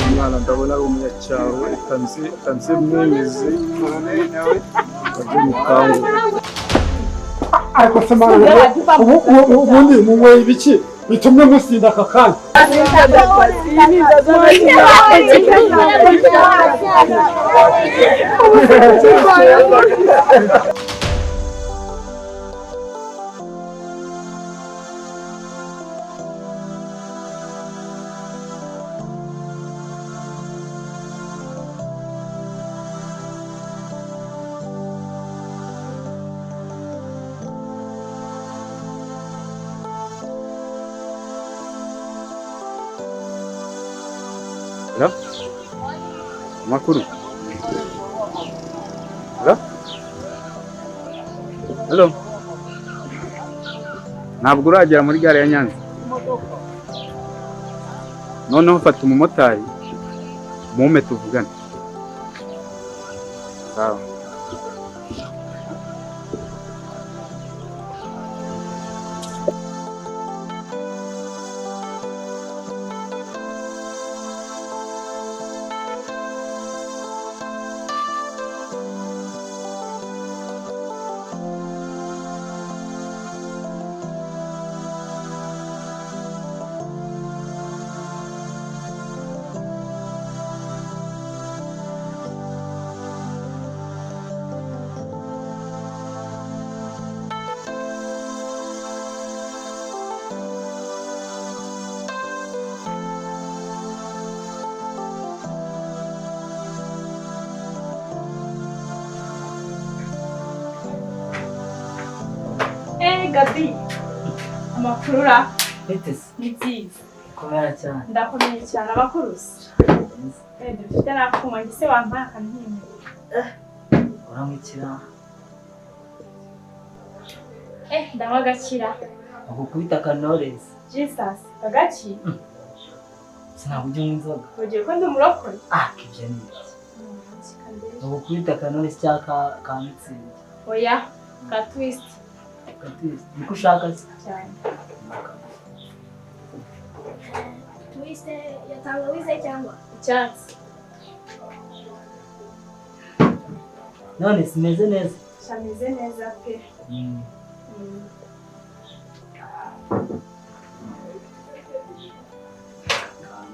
umwana ndabona ari umunyacyaro ikanze mwimizi ajye mu kango ariko se mwana ubundi munyweye ibiki bitumye musinda aka kanya Hello? Makuru. Hello? Hello? Ntabwo uragera muri gare ya Nyanza. Noneho fata umumotari. Mume tuvugane. Sawa. Gabi, amakuru ra Betesi ni byiza komera cyane ndakomeye cyane abakurusi dufite nakuma gise wampaye akantimwe uramwikira ndanywa agakira akukubita akantorezi Jesus agaki sinabujya inzoga ugiye ko ndi umurokore ibyo ni iki akukubita akantorezi cyangwa ka mitsingi oya ka twist niko ushaka se cyane twiste ya tangawizi cyangwa icyatsi none simeze neza shameze neza pe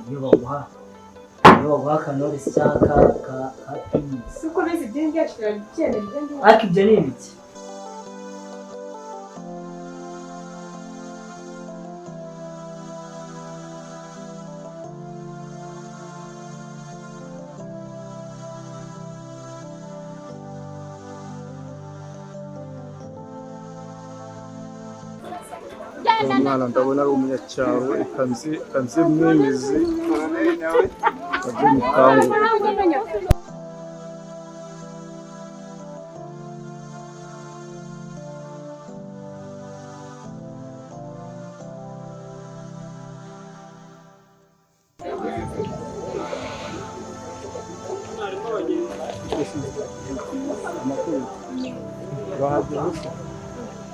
iyo baguha akantorezi cyangwa ka pinisi si uko bizi idini ryacu turabyemera ibyo ngibyo ariko ibyo ni ibiki umwana ndabona ari umunyacyaro ikanze mwimizi ajye mu kango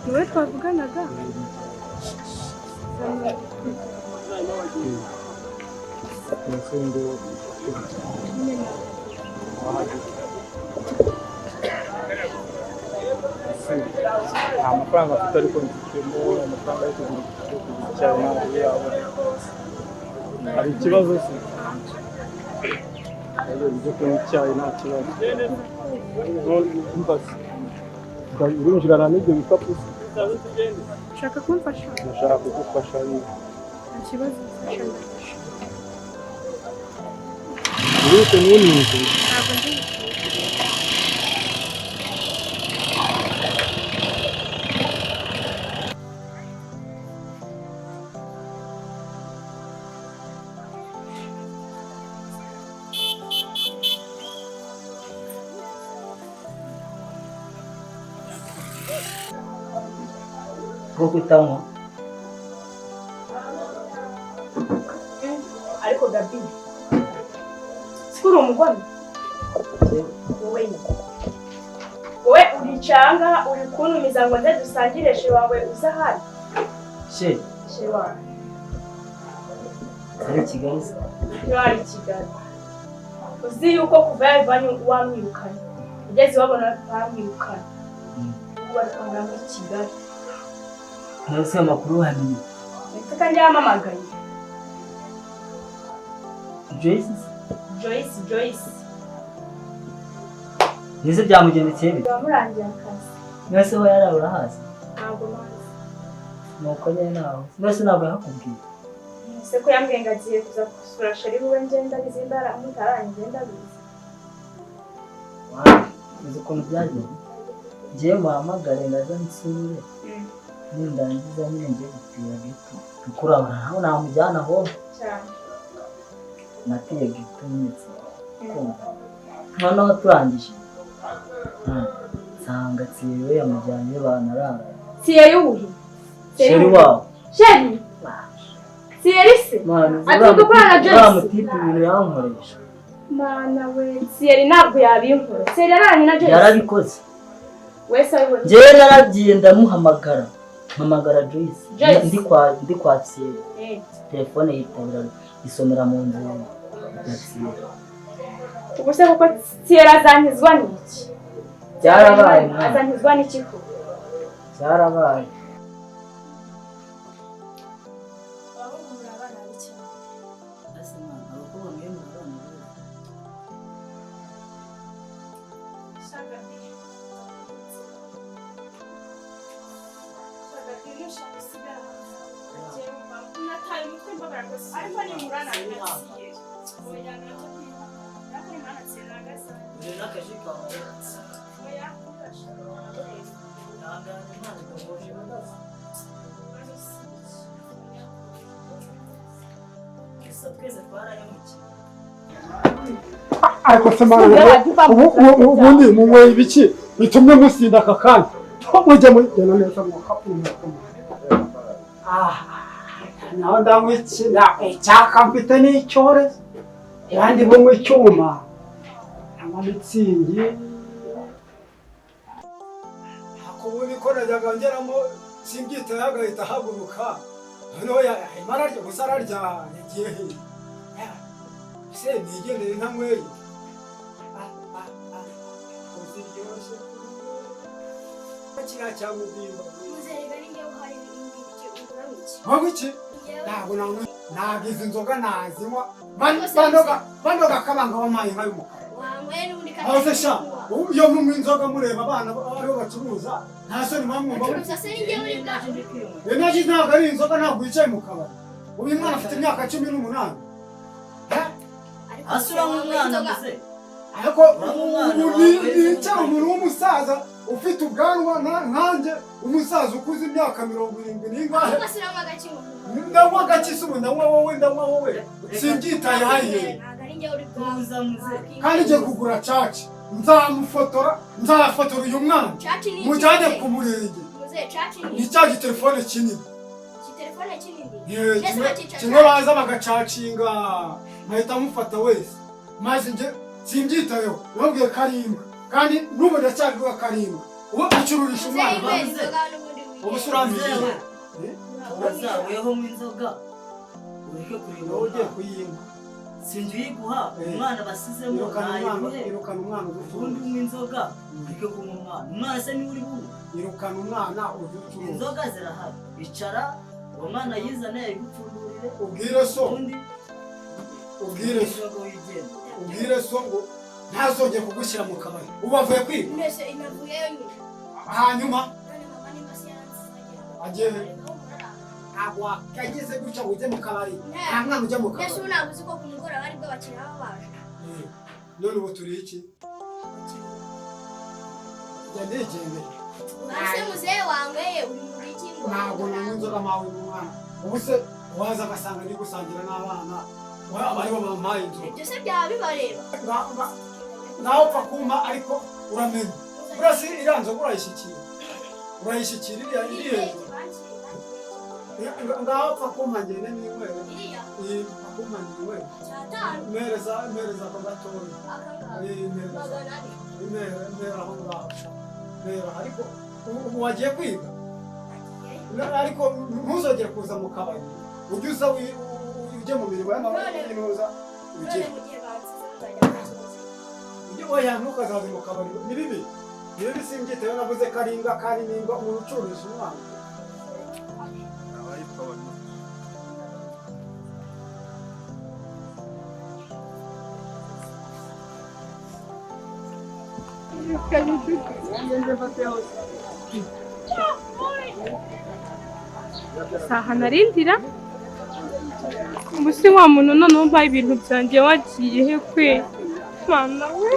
niwe twavuganaga nta mafaranga afite ariko mfitemo amafaranga yo kugura icyayi ntabwo yabona hari ikibazo se ibyo kunywa icyayi nta kibazo urinjirana n'ibyo bikapu se ushaka kumfasha ndashaka kugufasha nta kibazo mfasha ndafasha uretse n'uninze ntabwo ndi bwo kutanywa ariko Gabi sikuri umugore wowe uricanga uri kuntumiza ngo nze dusangire she wawe uza hano she she wawe ari Kigali se Iyo ari Kigali uzi yuko kuva yabivanye wamwirukanye ugeze wabona bamwirukanye ubu barakangana muri Kigali ntose amakuru hamenye ndetse kandi yamamagaye Joyce nize byamugendekeye bite bamurangiye akazi mwese ho yarabura hasi ntabwo mazi nuko nyine nawe mwese ntabwo yakubwiye se ko yambwiye ngo agiye kuza gusura sheri we ngenda bizindara amutaranye ngenda bizi uzi ukuntu byagenze ngiye muhamagare ndaza nsure nindangiza nyine ngiye gupira gito kurabura naho namujyana aho cyane natiye gito nyetse noneho turangije nsanga Tsiye yamujyanye banarara Tsiye y'ubuhi sheri wawe sheri Tsiye se ati dukorana na Joyce bamutipe ibintu yankoresha mana we Tsiye ntabwo yabinkora Tsiye yaranye na Joyce yarabikoze wese abibona njyewe naragiye ndamuhamagara Joyce ndi kwa Tsiye telefone yitabira isomera mu nzu ya Tsiye ubu se kuko Tsiye azanyizwa n'iki byarabaye azanyizwa n'iki ko byarabaye ariko se mana ubundi munyweye ibiki bitumye musinda aka kanya mujye mugenda neza mwakapfuna naho ndanywa icyaka mfite n'icyorezo abandi bunywa icyuma anywa mitsingi ubundi ko najyaga ngeramo simbyitaye agahita ahaguruka noneho imara ryo gusa ararya yagiye hehe se nigendere ntanyweye uziryoshye kiriya cyangwa ubwimba ntabwo iki ntabwo nanywa ntabwo izi nzoga nazinywa bandoga akabanga bamaye inka y'umukara aho se sha iyo munywa inzoga mureba abana aribo bacuruza nta soni mwamwumva enaji ntabwo ari inzoga ntabwo wicaye mu kabari uyu mwana afite imyaka 18 asura nk'umwana muze ariko nicara umuntu w'umusaza ufite ubwanwa nkanjye umusaza ukuze imyaka 70 n'ingahe ndanywa agakisi ubu ndanywa wowe simbyitaye hariya kandi ngiye kugura caci nzafotora uyu mwana mujyane ku murenge ni cya gitelefone kinini kimwe baza bagacacinga nkahita mufata wese maze njye simbyitayeho babwiye karimba kandi n'ubu ndacyabwiwe karimba ubu acururisha umwana ubu se urambiye weho nk'inzoga ureke kureba wowe ugiye kuyinywa sinjye uyiguha umwana basizemo ntayibuhe irukana umwana ubundi unywa inzoga ureke kunywa umwana se niwe uri bunywa irukana umwana uducuruza inzoga zirahari icara uwo mwana yizane yayigupfundurire ubwire so ubwire so ngo ntazongeye kugushyira mu kabari ubu avuye kwiga hanyuma agiye ntabwo wakagize gutya ngo ujye mu kabari nta mwana ujya mu kabari none ubu turi iki jya ndigendeye ntabwo nanywa inzoga mpawe n'umwana ubu se waza agasanga ndi gusangira n'abana aribo bampaye inzoga ibyo se byaba bibareba nawe upfa kumpa ariko uramenya urasi iriya nzoga urayishyikira iriya iri hejuru ngaho upfa kumpa ngende n'inywere upfa kumpa n'inywere mpereza ako gatoya mpera aho ngaho mpera ariko ubu wagiye kwiga ariko ntuzongere kuza mu kabari ujye ujye mu mirimo y'amabinoza ugire mu gihe bansize bazajya oya ntukazaze mu kabari ni bibi simbyitewe navuze ko ari imbwa kandi n'imbwa umuntu ucururisha umwana saha narindira ubusi wa muntu noneho mbaye ibintu byanjye wagiye he kwe mana we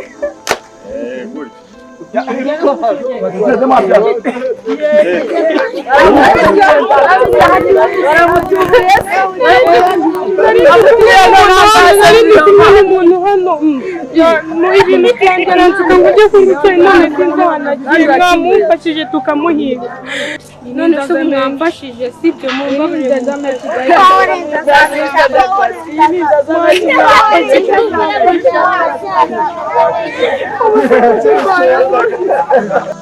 umuntu hano ibintu byanjye aransuka ngo ujye kumutera none sinzi wanagiye mwamufashije tukamuhiga none se mwamfashije sibyo mumbaburire Kigali.